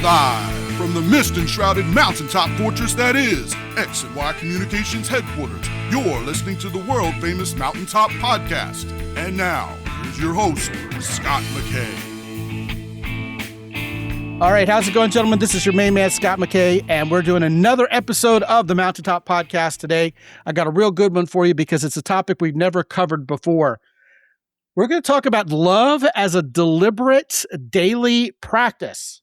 Live from the mist-enshrouded mountaintop fortress that is X and Y Communications headquarters, you're listening to the world-famous Mountaintop Podcast. And now, here's your host, Scott McKay. All right, how's it going, gentlemen? This is your main man, Scott McKay, and we're doing another episode of the Mountaintop Podcast today. I got a real good one for you because it's a topic we've never covered before. We're going to talk about love as a deliberate daily practice.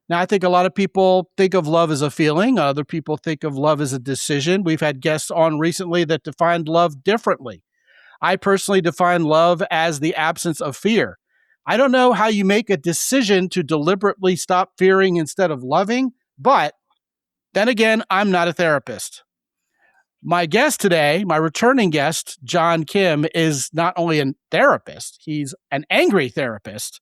Now, I think a lot of people think of love as a feeling. Other people think of love as a decision. We've had guests on recently that defined love differently. I personally define love as the absence of fear. I don't know how you make a decision to deliberately stop fearing instead of loving, but then again, I'm not a therapist. My guest today, my returning guest, John Kim, is not only a therapist, he's an angry therapist.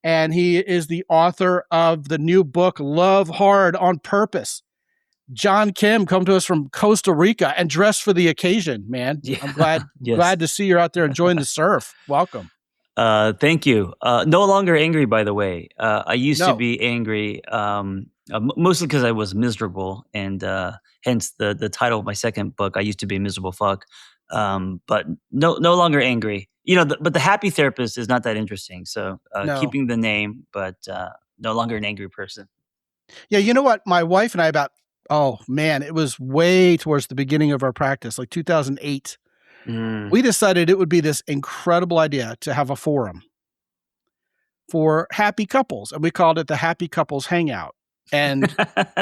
And he is the author of the new book, Love Hard on Purpose. John Kim, come to us from Costa Rica and dressed for the occasion, man. Yeah. I'm glad Yes. glad to see you're out there enjoying the surf. Welcome. Thank you. No longer angry, by the way. I used to No. be angry, mostly because I was miserable, and hence the title of my second book. I used to be a miserable fuck, but no longer angry. You know, but the happy therapist is not that interesting. So No. keeping the name, but no longer an angry person. Yeah, you know what? My wife and I it was way towards the beginning of our practice, like 2008. We decided it would be this incredible idea to have a forum for happy couples, and we called it the Happy Couples Hangout. And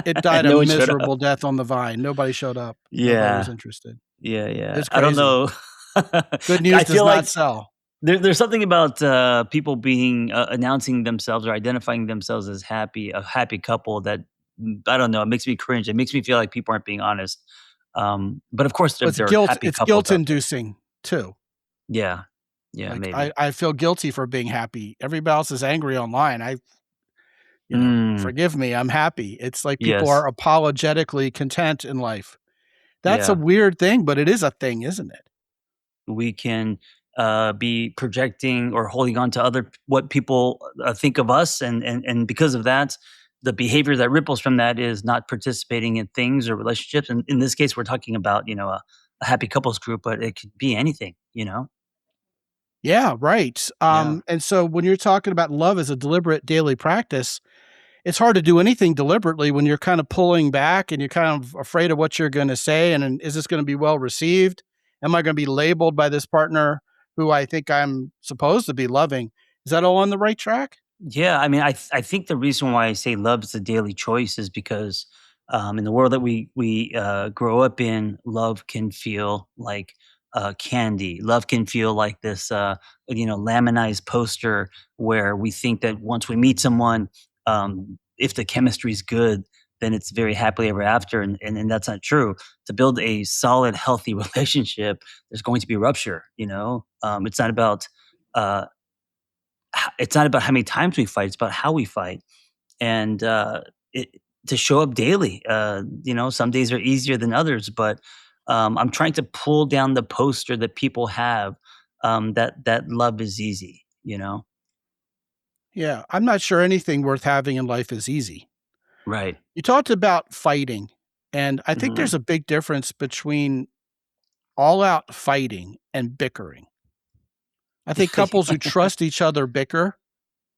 it died No a one showed miserable death on the vine. Nobody showed up. Nobody Yeah. was interested. Yeah. It's I don't crazy. know. Good news I does feel not like sell. there's something about people being announcing themselves or identifying themselves as a happy couple that I don't know. It makes me cringe. It makes me feel like people aren't being honest. But of course, It's there are guilt. happy It's couples out there. guilt-inducing too. Yeah, Like maybe. I feel guilty for being happy. Everybody else is angry online. Mm, Forgive me. I'm happy. It's like people yes. are apologetically content in life. That's a Yeah. weird thing, but it is a thing, isn't it? We can be projecting or holding on to what people think of us, and because of that, the behavior that ripples from that is not participating in things or relationships. And in this case, we're talking about a happy couples group, but it could be anything. Yeah, right. Yeah. And so when you're talking about love as a deliberate daily practice, it's hard to do anything deliberately when you're kind of pulling back and you're kind of afraid of what you're going to say. And is this going to be well received? Am I going to be labeled by this partner who I think I'm supposed to be loving? Is that all on the right track? Yeah, I mean, I think the reason why I say love is a daily choice is because in the world that we grow up in, love can feel like candy. Love can feel like this laminized poster where we think that once we meet someone, if the chemistry is good, then it's very happily ever after, and that's not true. To build a solid, healthy relationship, there's going to be rupture. It's not about how many times we fight; it's about how we fight, and to show up daily. Some days are easier than others, but I'm trying to pull down the poster that people have that love is easy. Yeah, I'm not sure anything worth having in life is easy. Right. You talked about fighting, and I think Mhm. there's a big difference between all out fighting and bickering. I think couples who trust each other bicker.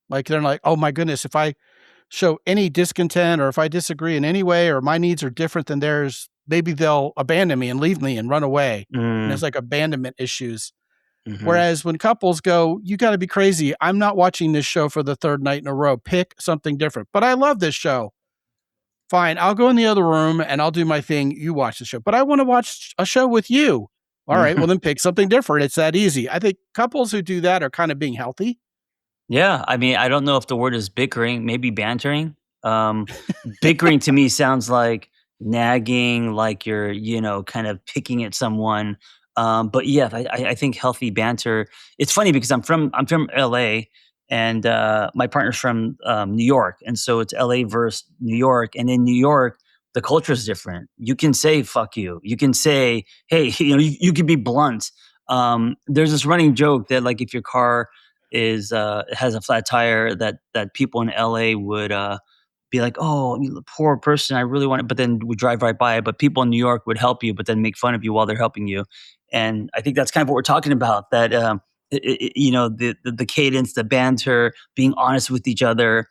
Like they're like, oh my goodness, if I show any discontent or if I disagree in any way or my needs are different than theirs, maybe they'll abandon me and leave me and run away. And there's like abandonment issues. Mhm. Whereas when couples go, you got to be crazy. I'm not watching this show for the third night in a row. Pick something different. But I love this show. Fine, I'll go in the other room and I'll do my thing. You watch the show. But I want to watch a show with you. All right, well then pick something different. It's that easy. I think couples who do that are kind of being healthy. Yeah, I mean, I don't know if the word is bickering, maybe bantering. Bickering to me sounds like nagging, like you're, kind of picking at someone. But yeah, I think healthy banter. It's funny because I'm from LA, and my partner's from New York, and so it's LA versus New York. And in New York, the culture is different. You can say "fuck you." You can say, "Hey," you can be blunt. There's this running joke that like if your car has a flat tire, that people in LA would be like, "Oh, you poor person, I really want it," but then we drive right by it. But people in New York would help you, but then make fun of you while they're helping you. And I think that's kind of what we're talking about. That the cadence, the banter, being honest with each other,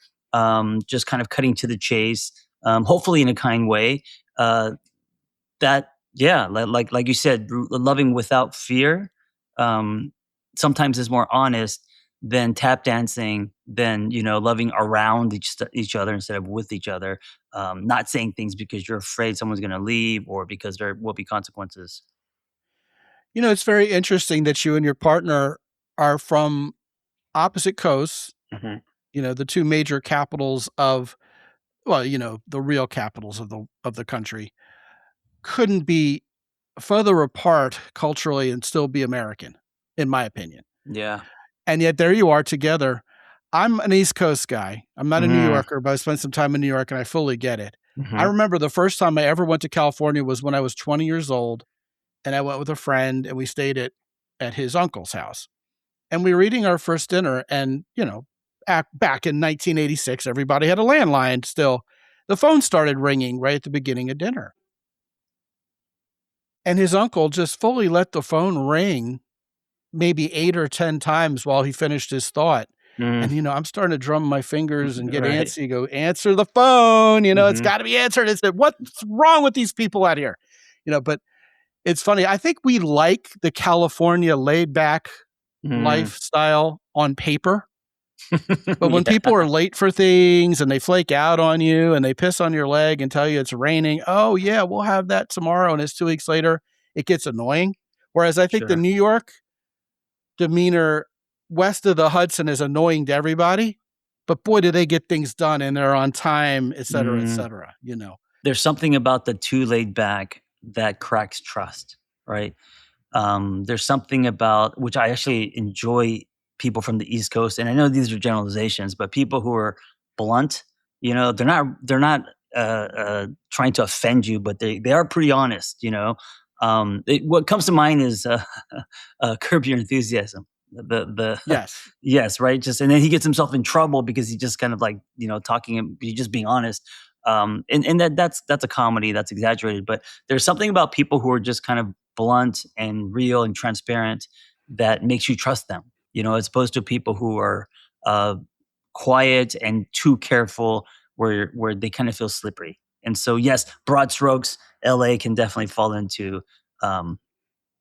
just kind of cutting to the chase, hopefully in a kind way. That yeah, like you said, loving without fear, um, sometimes is more honest than tap dancing, than loving around each other instead of with each other. Not saying things because you're afraid someone's going to leave or because there will be consequences. It's very interesting that you and your partner are from opposite coasts, Hmm. the two major capitals of, well, the real capitals of the country couldn't be further apart culturally and still be American, in my opinion. Yeah. And yet there you are together. I'm an East Coast guy. I'm not a New Hmm. Yorker, but I spent some time in New York and I fully get it. I Hmm. remember the first time I ever went to California was when I was 20 years old, and I went with a friend and we stayed at his uncle's house. And we were eating our first dinner, and back in 1986, everybody had a landline still. The phone started ringing right at the beginning of dinner. And his uncle just fully let the phone ring maybe 8 or 10 times while he finished his thought. Mm. And, I'm starting to drum my fingers and get Right. antsy, go, answer the phone, it's Hmm. got to be answered. It's what's wrong with these people out here? But it's funny. I think we like the California laid back Mm. lifestyle on paper. But when Yeah. people are late for things and they flake out on you and they piss on your leg and tell you it's raining, oh, yeah, we'll have that tomorrow. And it's 2 weeks later, it gets annoying. Whereas I think the Sure. New York demeanor west of the Hudson is annoying to everybody. But boy, do they get things done and they're on time, et cetera, et Mm. cetera. There's something about the too laid back that cracks trust, right? There's something about which I actually enjoy people from the East Coast, and I know these are generalizations, but people who are blunt, they're not trying to offend you, but they are pretty honest. What comes to mind is Curb Your Enthusiasm. The Yes. yes, right. Just and then he gets himself in trouble because he's just kind of like talking, he's just being honest. And that's a comedy that's exaggerated, but there's something about people who are just kind of blunt and real and transparent that makes you trust them, as opposed to people who are uh, quiet and too careful where they kind of feel slippery. And so, yes, broad strokes, LA can definitely fall into um,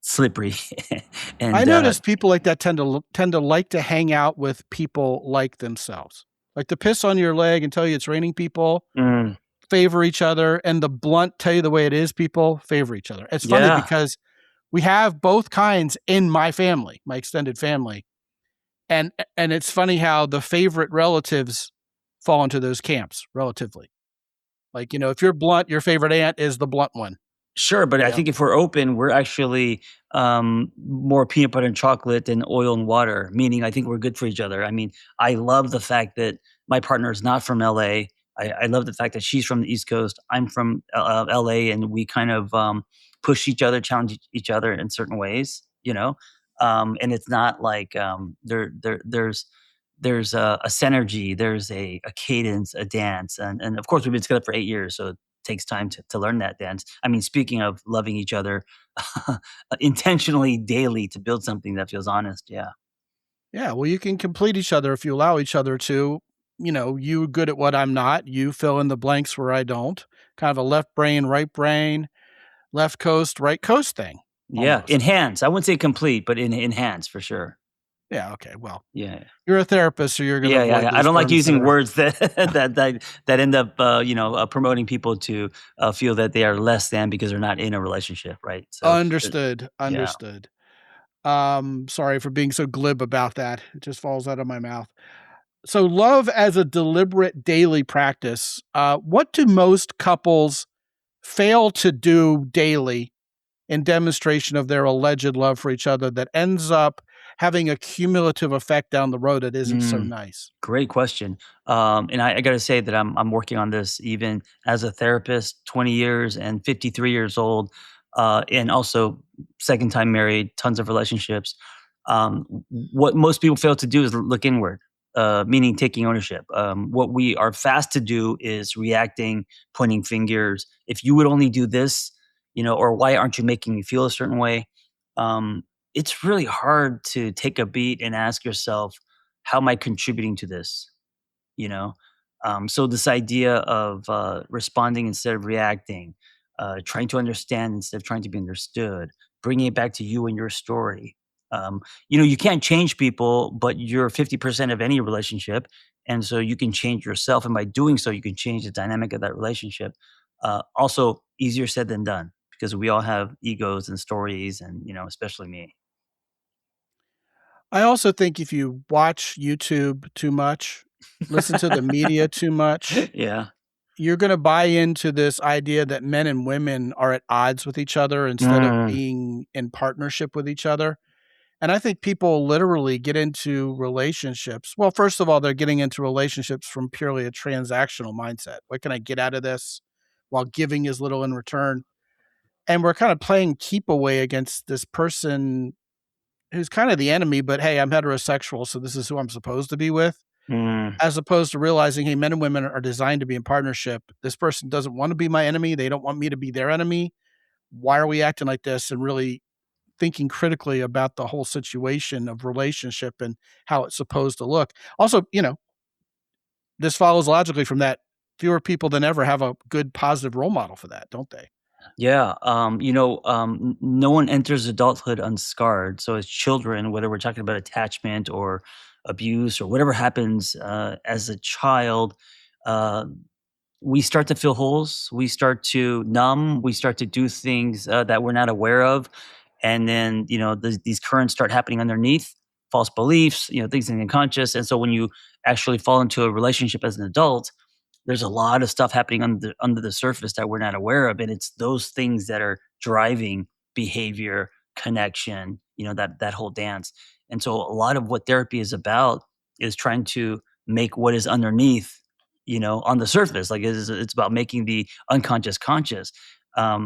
slippery. I And notice people like that tend to like to hang out with people like themselves. Like to piss on your leg and tell you it's raining people mm, favor each other, and the blunt tell you the way it is people favor each other. It's funny yeah, because we have both kinds in my family, my extended family. And it's funny how the favorite relatives fall into those camps relatively. Like, if you're blunt, your favorite aunt is the blunt one. sure. But I Yeah. think if we're open, we're actually more peanut butter and chocolate than oil and water, meaning I think we're good for each other. I mean, I love the fact that my partner is not from LA. I love the fact that she's from the East Coast. I'm from LA, and we kind of push each other, challenge each other in certain ways, and it's not like there's a synergy, there's a cadence, a dance, and of course we've been together for 8 years, so it takes time to learn that dance. I mean, speaking of loving each other intentionally daily to build something that feels honest. Yeah. Yeah. Well, you can complete each other if you allow each other to. You good at what I'm not. You fill in the blanks where I don't. Kind of a left brain, right brain, left coast, right coast thing Yeah. almost. Enhance. I wouldn't say complete, but enhance for sure. Yeah. Okay. Well, Yeah. you're a therapist, so you're going to Yeah, yeah, avoid yeah. I those don't like terms that using are words that that end up promoting people to feel that they are less than because they're not in a relationship, right? So understood. yeah. Understood. Sorry for being so glib about that. It just falls out of my mouth. So love as a deliberate daily practice. What do most couples fail to do daily in demonstration of their alleged love for each other that ends up having a cumulative effect down the road that isn't so Mm. nice? Great question. And I got to say that I'm working on this even as a therapist, 20 years and 53 years old, and also second time married, tons of relationships. What most people fail to do is look inward. meaning taking ownership. What we are fast to do is reacting, pointing fingers. If you would only do this, or why aren't you making me feel a certain way? Um, it's really hard to take a beat and ask yourself, how am I contributing to this? you know so this idea of responding instead of reacting, trying to understand instead of trying to be understood, bringing it back to you and your story. You can't change people, but you're 50% of any relationship, and so you can change yourself, and by doing so you can change the dynamic of that relationship. Also easier said than done, because we all have egos and stories, and especially me. I also think if you watch YouTube too much, listen to the media too much, Yeah. you're gonna buy into this idea that men and women are at odds with each other instead of Mm, being in partnership with each other. And I think people literally get into relationships. Well, first of all, they're getting into relationships from purely a transactional mindset. What can I get out of this while giving as little in return? And we're kind of playing keep away against this person who's kind of the enemy, but hey, I'm heterosexual, so this is who I'm supposed to be with, mm. as opposed to realizing, hey, men and women are designed to be in partnership. This person doesn't want to be my enemy. They don't want me to be their enemy. Why are we acting like this? And really thinking critically about the whole situation of relationship and how it's supposed to look. Also, this follows logically from that. Fewer people than ever have a good positive role model for that, don't they? Yeah, no one enters adulthood unscarred. So as children, whether we're talking about attachment or abuse or whatever happens as a child, uh, we start to fill holes. We start to numb. We start to do things that we're not aware of, and then these currents start happening underneath, false beliefs, things in the unconscious. And so when you actually fall into a relationship as an adult, there's a lot of stuff happening under the surface that we're not aware of, and it's those things that are driving behavior, connection, that whole dance. And so a lot of what therapy is about is trying to make what is underneath, on the surface. Like it's about making the unconscious conscious. I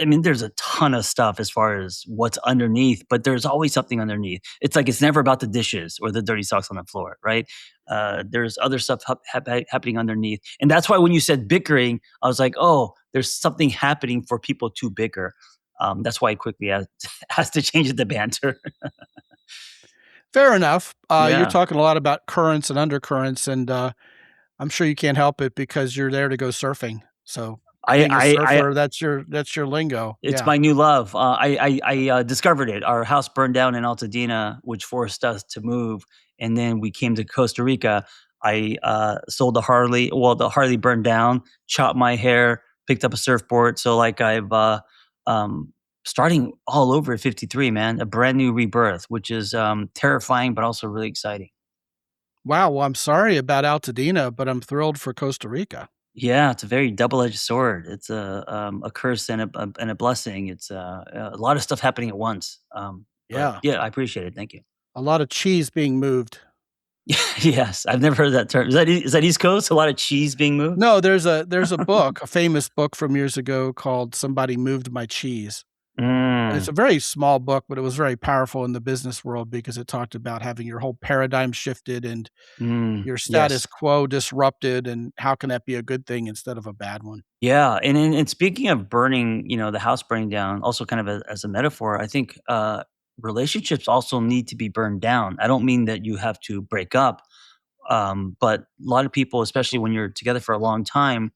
mean, there's a ton of stuff as far as what's underneath, but there's always something underneath. It's like it's never about the dishes or the dirty socks on the floor, right? There's other stuff happening underneath. And that's why when you said bickering, I was like, oh, there's something happening for people to bicker. That's why I quickly has to change it to banter. Fair enough. You're Yeah. talking a lot about currents and undercurrents, and I'm sure you can't help it because you're there to go surfing. So I, being a I, surfer, that's your lingo. It's Yeah. my new love. I discovered it. Our house burned down in Altadena, which forced us to move, and then we came to Costa Rica. I sold the Harley. Well, the Harley burned down. Chopped my hair. Picked up a surfboard. So like I've starting all over at 53, man. A brand new rebirth, which is terrifying, but also really exciting. Wow. Well, I'm sorry about Altadena, but I'm thrilled for Costa Rica. Yeah, it's a very double-edged sword. It's a curse and a blessing. It's a lot of stuff happening at once. But Yeah. yeah, I appreciate it. Thank you. A lot of cheese being moved. Yes, I've never heard that term. Is that East Coast? A lot of cheese being moved? No, there's a book, a famous book from years ago called Somebody Moved My Cheese. And it's Mm, a very small book, but it was very powerful in the business world because it talked about having your whole paradigm shifted and your status yes. quo disrupted, and how can that be a good thing instead of a bad one? Yeah, and speaking of burning, the house burning down, also kind of as a metaphor, I think relationships also need to be burned down. I don't mean that you have to break up, but a lot of people, especially when you're together for a long time,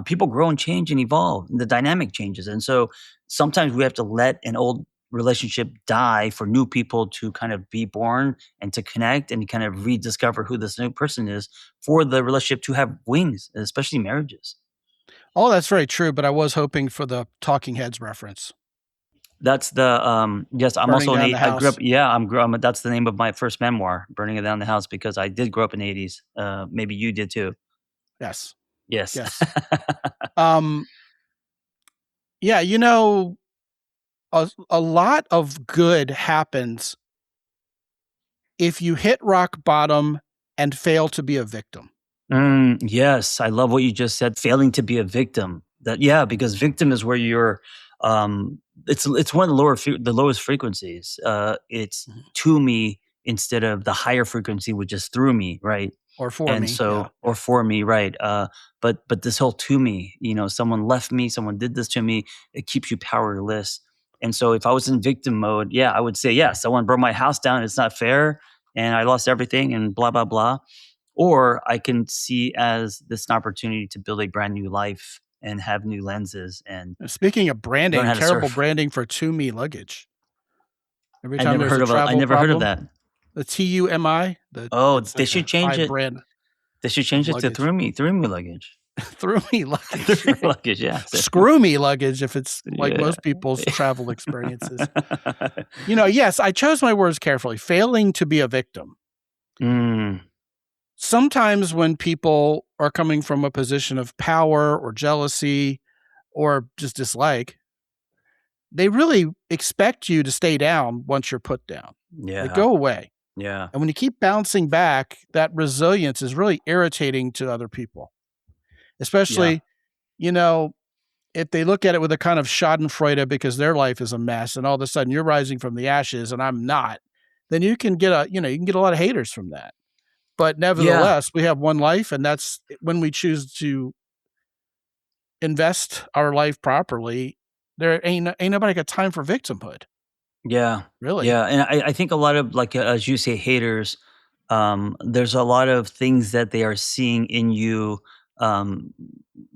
people grow and change and evolve. And the dynamic changes, and so sometimes we have to let an old relationship die for new people to kind of be born and to connect and kind of rediscover who this new person is, for the relationship to have wings, especially marriages. Oh, that's very true, but I was hoping for the Talking Heads reference. That's the yes. I'm Burning also down the I grew up. house. Yeah, that's the name of my first memoir, "Burning It Down the House," because I did grow up in the '80s. Maybe you did too. Yes. Yes. Yes. Um, yeah, a lot of good happens if you hit rock bottom and fail to be a victim. Yes, I love what you just said. Failing to be a victim. That, yeah, because victim is where you're. It's one of the lowest frequencies. It's Mhm. to me. instead of the higher frequency, which is through me, right? Or for And me. Yeah. so, or for me, right? But this whole to me, someone left me, someone did this to me. It keeps you powerless. And so, if I was in victim mode, yeah, I would say, yeah, someone burned my house down. It's not fair, and I lost everything, and blah blah blah. Or I can see as this an opportunity to build a brand new life and have new lenses and Speaking of learn branding, how to terrible surf. branding for To Me luggage. Every I time never there's heard a of I travel never heard of problem, that. the TUMI, Oh, it's they like should a change high it. brand They should of change it to luggage. through me luggage. Through Me luggage. Through me Right? luggage, yeah. Screw Me luggage if it's like Yeah. most people's travel experiences. Yes, I chose my words carefully. Failing to be a victim. Mm, Sometimes when people are coming from a position of power or jealousy or just dislike, they really expect you to stay down once you're put down. Like, yeah. go away. Yeah. And when you keep bouncing back, that resilience is really irritating to other people, Yeah. especially, if they look at it with a kind of schadenfreude because their life is a mess and all of a sudden you're rising from the ashes and I'm not, then you can get a lot of haters from that. But Yeah. nevertheless, we have one life, and that's when we choose to invest our life properly. There ain't nobody got time for victimhood, Yeah. really. Yeah. And I think a lot of, like, as you say, haters, there's a lot of things that they are seeing in you, um,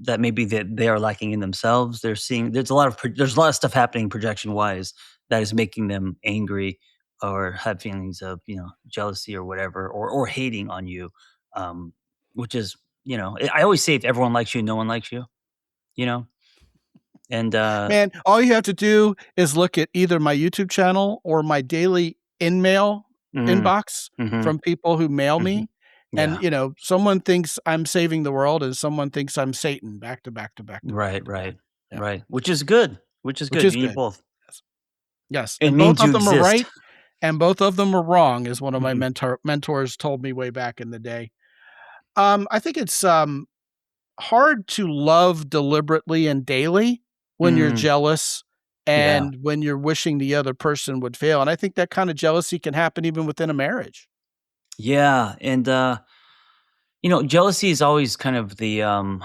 that maybe that they are lacking in themselves. There's a lot of stuff happening projection wise that is making them angry or have feelings of, jealousy or whatever, or hating on you. Um, which is, I always say, if everyone likes you, no one likes you, you know? And Man, all you have to do is look at either my YouTube channel or my daily mm, inbox mhm, from people who mail mhm. me. And, Yeah. someone thinks I'm saving the world and someone thinks I'm Satan, back to back to back to back Right, to back. right, Yeah. right. Which is good. Which is Which good. is You need good. both. Yes. Yes. It And both means you of them are exist. right and both of them are wrong, is one of my Mhm. mentors told me way back in the day. I think it's hard to love deliberately and daily when you're Mm, jealous yeah. and when you're wishing the other person would fail. And I think that kind of jealousy can happen even within a marriage. Yeah. And jealousy is always kind of the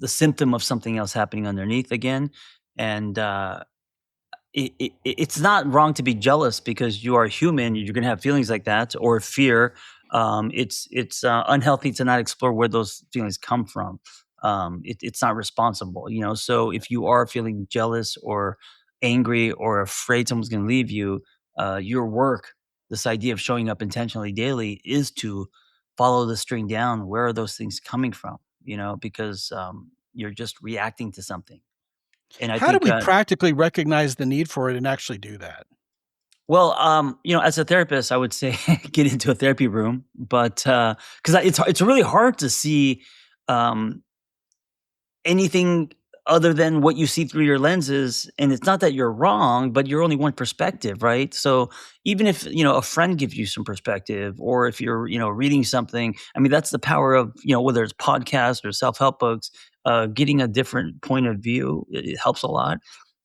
symptom of something else happening underneath again. And it's not wrong to be jealous because you are human. You're going to have feelings like that, or fear. It's unhealthy to not explore where those feelings come from. It's not responsible, So if you are feeling jealous or angry or afraid someone's going to leave you, your work, this idea of showing up intentionally daily, is to follow the string down. Where are those things coming from? Because you're just reacting to something. And I How do think we practically recognize the need for it and actually do that? well, as a therapist, I would say get into a therapy room, but because it's really hard to see um, anything other than what you see through your lenses. And it's not that you're wrong, but you're only one perspective, right? So even if a friend gives you some perspective, or if you're reading something, I mean, that's the power of whether it's podcasts or self-help books. Getting a different point of view, it helps a lot.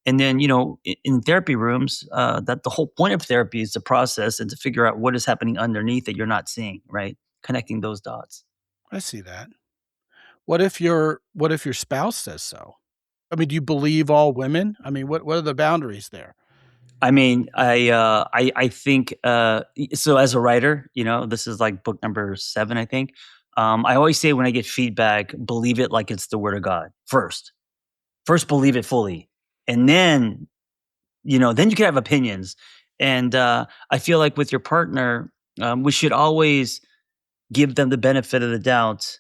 And then, in therapy rooms, that the whole point of therapy is to process and to figure out what is happening underneath that you're not seeing, right? Connecting those dots. I see that. What if your spouse says so? I mean, do you believe all women? I mean, what are the boundaries there? I mean, I think, so as a writer, this is like book number 7, I think. I always say when I get feedback, believe it like it's the word of God first. First, believe it fully, and then you can have opinions. And I feel like with your partner, we should always give them the benefit of the doubt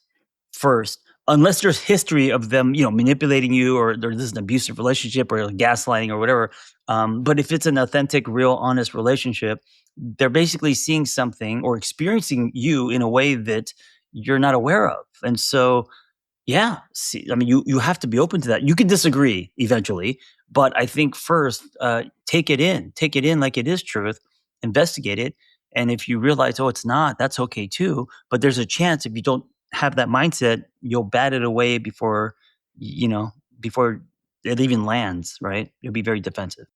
first, unless there's history of them, manipulating you, or there's an abusive relationship or gaslighting or whatever. But if it's an authentic, real, honest relationship, they're basically seeing something or experiencing you in a way that you're not aware of. And so, yeah, see, I mean, you have to be open to that. You can disagree eventually, but I think first, take it in like it is truth, investigate it, and if you realize, oh, it's not, that's okay too. But there's a chance if you don't have that mindset, you'll bat it away before it even lands. Right? You'll be very defensive.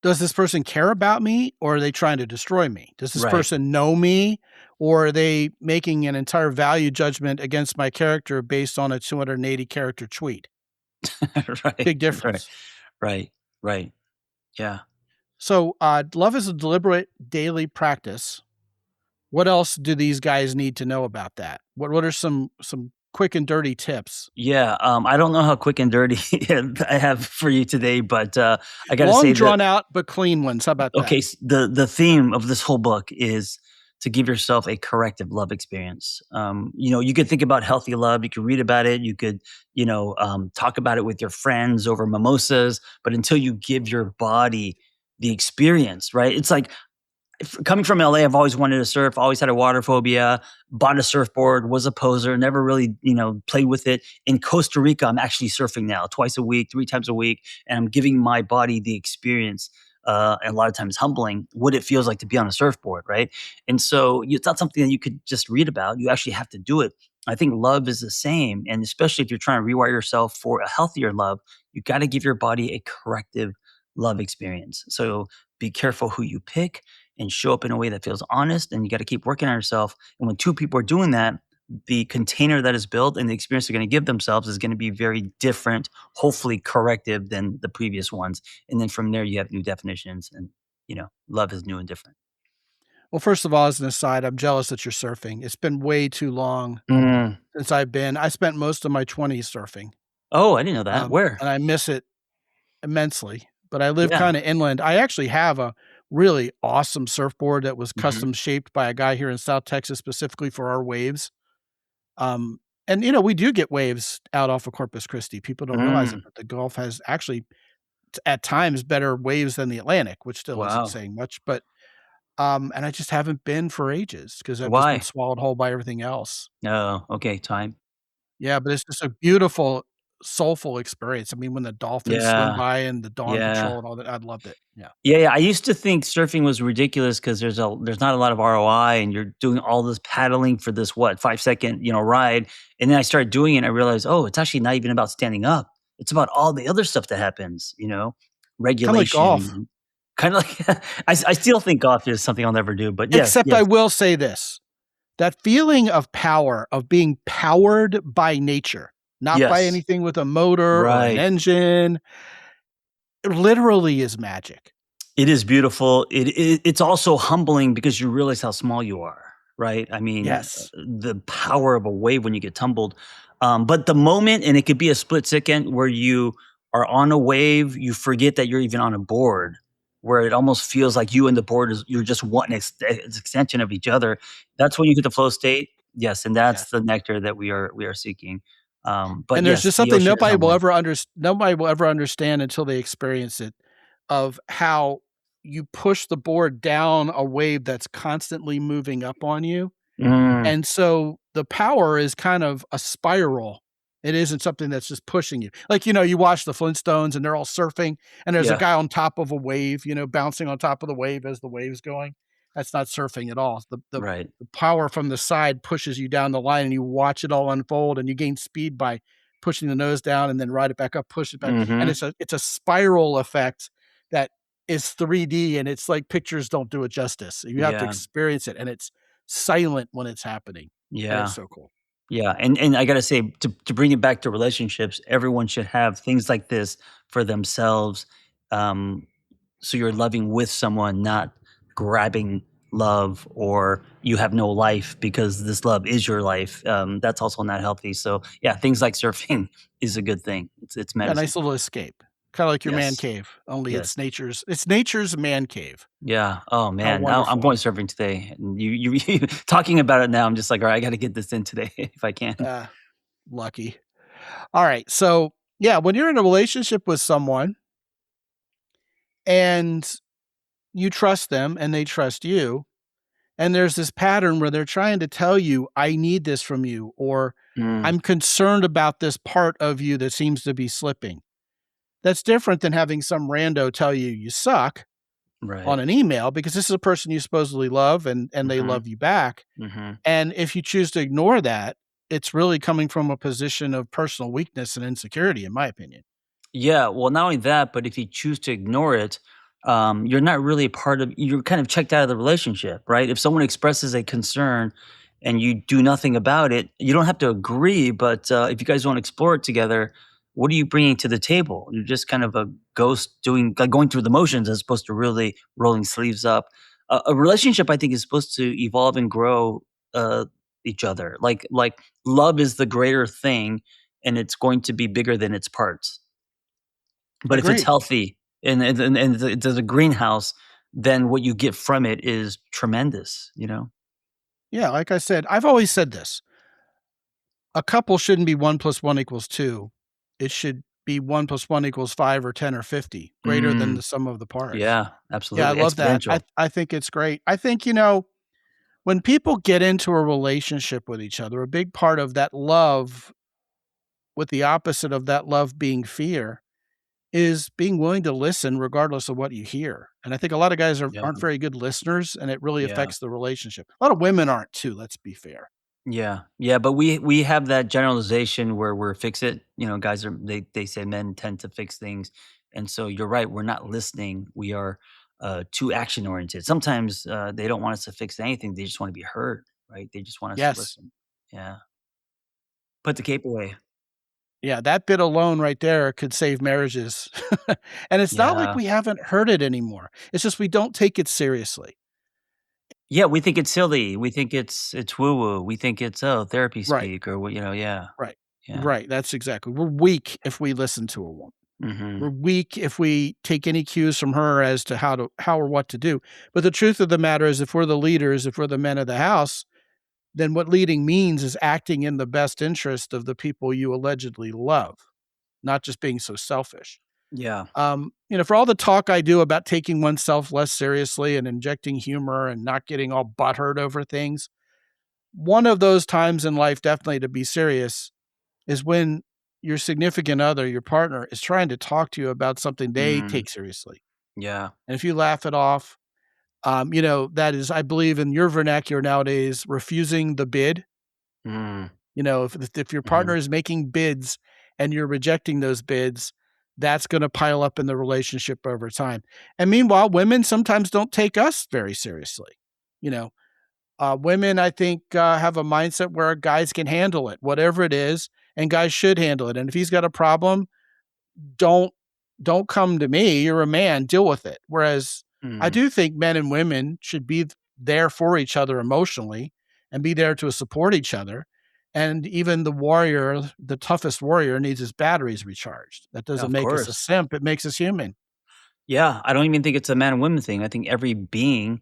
does this person care about me, or are they trying to destroy me? Does this Right. person know me, or are they making an entire value judgment against my character based on a 280 character tweet? Right. Big Right. difference. Right. Right. Yeah. So, love is a deliberate daily practice. What else do these guys need to know about that? What are some quick and dirty tips? Yeah. I don't know how quick and dirty I have for you today, but I got to Long say that drawn out but clean ones. How about that? okay, the theme of this whole book is to give yourself a corrective love experience. You could think about healthy love. You could read about it. You could, talk about it with your friends over mimosas. But until you give your body the experience, right? It's like coming from LA, I've always wanted to surf, always had a water phobia, bought a surfboard, was a poser, never really, played with it. In Costa Rica, I'm actually surfing now twice a week, 3 times a week, and I'm giving my body the experience. And a lot of times humbling what it feels like to be on a surfboard, right? And so it's not something that you could just read about. You actually have to do it. I think love is the same. And especially if you're trying to rewire yourself for a healthier love, you got to give your body a corrective love experience. So be careful who you pick and show up in a way that feels honest. And you got to keep working on yourself. And when two people are doing that, the container that is built and the experience they're going to give themselves is going to be very different, hopefully corrective than the previous ones. And then from there, you have new definitions and, love is new and different. Well, first of all, as an aside, I'm jealous that you're surfing. It's been way too long Mm. since I've been. I spent most of my 20s surfing, Oh, I didn't know that. Where? and I miss it immensely. But I live Yeah. kind of inland. I actually have a really awesome surfboard that was Mhm. custom shaped by a guy here in South Texas specifically for our waves. And we do get waves out off of Corpus Christi. People don't realize it, Mm. but the Gulf has actually at times better waves than the Atlantic, which still isn't Wow. saying much. But and I just haven't been for ages because I've just been Why? swallowed whole by everything else. Oh, okay. Time. Yeah, but it's just a beautiful, soulful experience. I mean, when the dolphins swim Yeah. by and the dawn Yeah. patrol and all that, I loved it. Yeah. Yeah, yeah. I used to think surfing was ridiculous because there's not a lot of ROI and you're doing all this paddling for this 5-second ride, and then I started doing it and I realized, oh, it's actually not even about standing up. It's about all the other stuff that happens. Kinda like golf. Regulation, kind of like I still think golf is something I'll never do, but yes, Except I yes, will say this, that feeling of power, of being powered by nature, not by yes, anything with a motor or an right. engine, it literally is magic. It is beautiful. It's also humbling because you realize how small you are, right? I mean, Yes. the power of a wave when you get tumbled. But the moment, and it could be a split second where you are on a wave, you forget that you're even on a board, where it almost feels like you and the board you're just one extension of each other. That's when you get the flow state. Yes, and that's Yes. the nectar that we are seeking. But And there's yes, just the something ocean is humbling. nobody will ever understand until they experience it, of how you push the board down a wave that's constantly moving up on you. Mm, And so the power is kind of a spiral. It isn't something that's just pushing you. Like, you watch the Flintstones and they're all surfing and there's a yeah, guy on top of a wave, bouncing on top of the wave as the wave's going. That's not surfing at all. right. The power from the side pushes you down the line and you watch it all unfold and you gain speed by pushing the nose down and then ride it back up, push it back. And Hmm. it's a spiral effect that is 3D, and it's like pictures don't do it justice. You have to Yeah, experience it, and it's silent when it's happening, and it's yeah. so cool. Yeah, and I gotta say, to bring it back to relationships, everyone should have things like this for themselves. Um, so you're loving with someone, not grabbing love, or you have no life because this love is your life. That's also not healthy. So yeah, things like surfing is a good thing. It's Yeah, medicine. nice little escape. Kinda like your man Yes, cave, only yes, it's nature's man cave. yeah. Oh How man, now I'm wonderful. going surfing today, and you talking about it now. I'm just like, all right, I got to get this in today if I can. Ah, lucky. Alright, so, yeah, when you're in a relationship with someone and you trust them and they trust you, and there's this pattern where they're trying to tell you, "I need this from you," or Mm, "I'm concerned about this part of you that seems to be slipping." That's different than having some rando tell you you suck on right. an email, because this is a person you supposedly love and they Hmm. love you back. Hmm. And if you choose to ignore that, it's really coming from a position of personal weakness and insecurity, in my opinion. Yeah, well, not only that, but if you choose to ignore it, you're not really a part of. You're kind of checked out of the relationship, right? If someone expresses a concern and you do nothing about it, you don't have to agree. But if you guys want to explore it together, what are you bringing to the table? You're just kind of a ghost doing like going through the motions as opposed to really rolling sleeves up. A relationship, I think, is supposed to evolve and grow uh, each other. Like love is the greater thing, and it's going to be bigger than its parts. But if it's Agreed. healthy and there's a greenhouse, then what you get from it is tremendous, you know? Yeah, like I said, I've always said this. A couple shouldn't be 1 + 1 = 2. It should be 1 + 1 = 5 or 10 or 50, greater than Mm, the sum of the parts. yeah, Yeah, I absolutely, love that. I exponential. I think it's great. I think, when people get into a relationship with each other, a big part of that love, with the opposite of that love being fear, is being willing to listen regardless of what you hear. And I think a lot of guys Yeah, aren't very good listeners, and it really yeah, affects the relationship. A lot of women aren't too, let's be fair. yeah, yeah, but we have that generalization where we're fix it, guys are they say men tend to fix things, and so you're right, we're not listening, we are, too action oriented. Sometimes, they don't want us to fix anything, they just wanna be heard, right? They just want us to Yes. listen. Yeah. Put the cape away. Yeah, that bit alone right there could save marriages. And it's not like Yeah. we haven't heard it anymore. It's just we don't take it seriously. Yeah, we think it's silly. We think it's woo woo. We think it's oh therapy Right, speak or what yeah. right, Yeah. right, that's exactly, we're weak if we listen to a woman. We're Mhm. weak if we take any cues from her as to how or what to do. But the truth of the matter is if we're the leaders, if we're the men of the house, then what leading means is acting in the best interest of the people you allegedly love, not just being so selfish. Yeah. For all the talk I do about taking oneself less seriously and injecting humor and not getting all butthurt over things, one of those times in life, definitely to be serious, is when your significant other, your partner, is trying to talk to you about something they Mm. take seriously. Yeah. And if you laugh it off, that is, I believe in your vernacular nowadays, refusing the bid. Mm. If your partner Mhm. is making bids and you're rejecting those bids, that's gonna pile up in the relationship over time. And meanwhile, women sometimes don't take us very seriously. You know, Women, I think, have a mindset where guys can handle it, whatever it is, and guys should handle it. And if he's got a problem, don't don't come to me. You're a man, deal with it. Whereas I Mm. do think men and women should be there for each other emotionally and be there to support each other. And even the warrior, the toughest warrior, needs his batteries recharged. That Yeah, doesn't of make us a course. simp, it makes us human. Yeah, I don't even think it's a man and woman thing. I think every being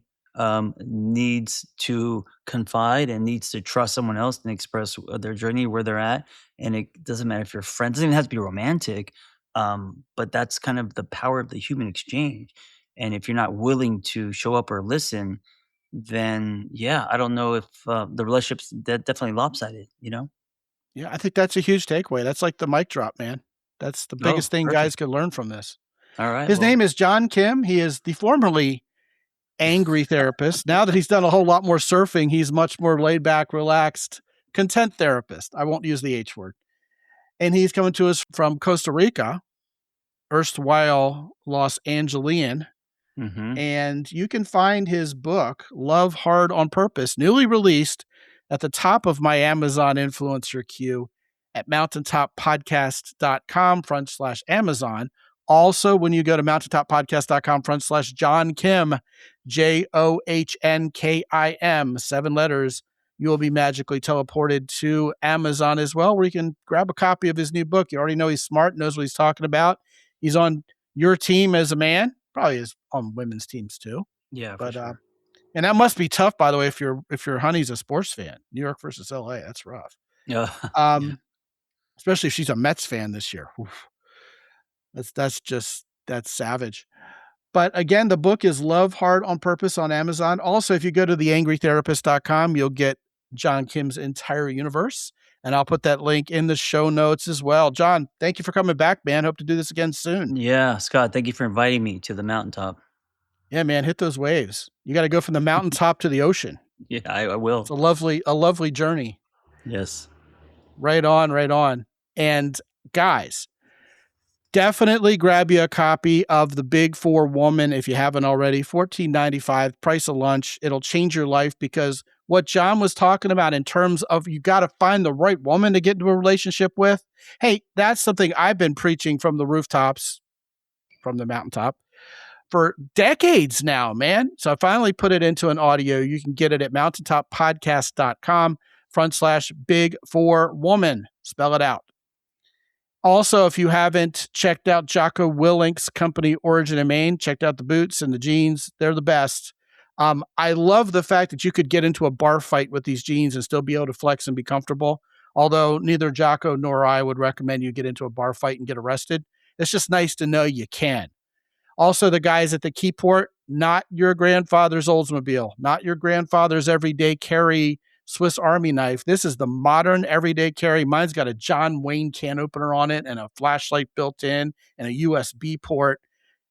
needs to confide and needs to trust someone else and express their journey where they're at. And it doesn't matter if you're friends; it doesn't even have to be romantic. But that's kind of the power of the human exchange. And if you're not willing to show up or listen, then yeah, I don't know if the relationship's definitely lopsided. You know? Yeah, I think that's a huge takeaway. That's like the mic drop, man. That's the Oh, biggest thing guys perfect. could learn from this. All right. His Well, name is John Kim. He is the formerly angry therapist. Now that he's done a whole lot more surfing, he's much more laid back, relaxed, content therapist. I won't use the H word. And he's coming to us from Costa Rica, erstwhile Los Angelian. hmm And you can find his book, Love Hard on Purpose, newly released at the top of my Amazon influencer queue at mountaintoppodcast.com/Amazon. Also, when you go to mountaintoppodcast.com/John Kim, JOHNKIM, 7 letters, you will be magically teleported to Amazon as well, where you can grab a copy of his new book. You already know he's smart, knows what he's talking about. He's on your team as a man, probably is on women's teams too. yeah, for But sure. and that must be tough, by the way, if your honey's a sports fan. New York versus LA, that's rough. Yeah, yeah. Um, Especially if she's a Mets fan this year. Oof, that's savage. But again, the book is Love Hard on Purpose on Amazon. Also, if you go to theangrytherapist.com, you'll get John Kim's entire universe. And I'll put that link in the show notes as well. John, thank you for coming back, man. Hope to do this again soon. Yeah, Scott, thank you for inviting me to the mountaintop. Yeah, man, hit those waves. You got to go from the mountaintop to the ocean. Yeah, I It's will. a lovely journey. Yes. Right on, right on. And guys, Definitely grab you a copy of The Big Four Woman if you haven't already. $14.95, price of lunch. It'll change your life, because what John was talking about in terms of you got to find the right woman to get into a relationship with. Hey, that's something I've been preaching from the rooftops, from the mountaintop, for decades now, man. So I finally put it into an audio. You can get it at mountaintoppodcast.com/big4woman. Spell it out. Also, if you haven't checked out Jocko Willink's company, Origin in Maine, checked out the boots and the jeans. They're the best. I love the fact that you could get into a bar fight with these jeans and still be able to flex and be comfortable. Although neither Jocko nor I would recommend you get into a bar fight and get arrested. It's just nice to know you can. Also, the guys at the Keyport, not your grandfather's Oldsmobile, not your grandfather's everyday carry Swiss Army knife. This is the modern everyday carry. Mine's got a John Wayne can opener on it and a flashlight built in and a USB port.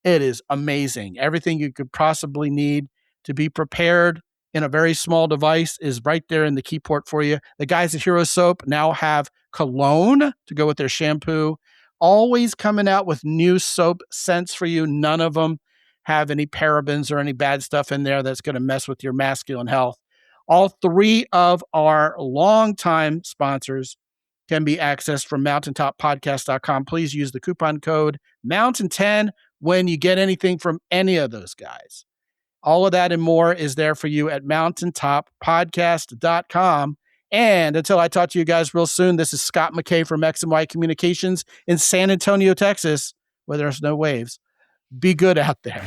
It is amazing. Everything you could possibly need to be prepared in a very small device is right there in the Keyport for you. The guys at Hero Soap now have cologne to go with their shampoo. Always coming out with new soap scents for you. None of them have any parabens or any bad stuff in there that's going to mess with your masculine health. All three of our longtime sponsors can be accessed from mountaintoppodcast.com. Please use the coupon code MOUNTAIN10 when you get anything from any of those guys. All of that and more is there for you at mountaintoppodcast.com. And until I talk to you guys real soon, this is Scott McKay from X&Y Communications in San Antonio, Texas, where there's no waves. Be good out there.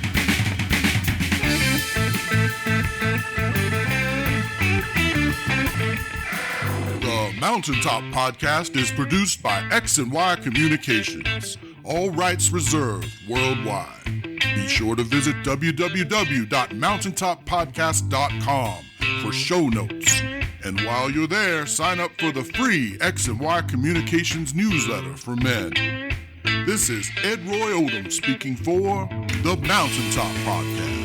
The Mountaintop Podcast is produced by X&Y Communications. All rights reserved worldwide. Be sure to visit www.mountaintoppodcast.com for show notes. And while you're there, sign up for the free X&Y Communications newsletter for men. This is Ed Roy Odom speaking for the Mountaintop Podcast.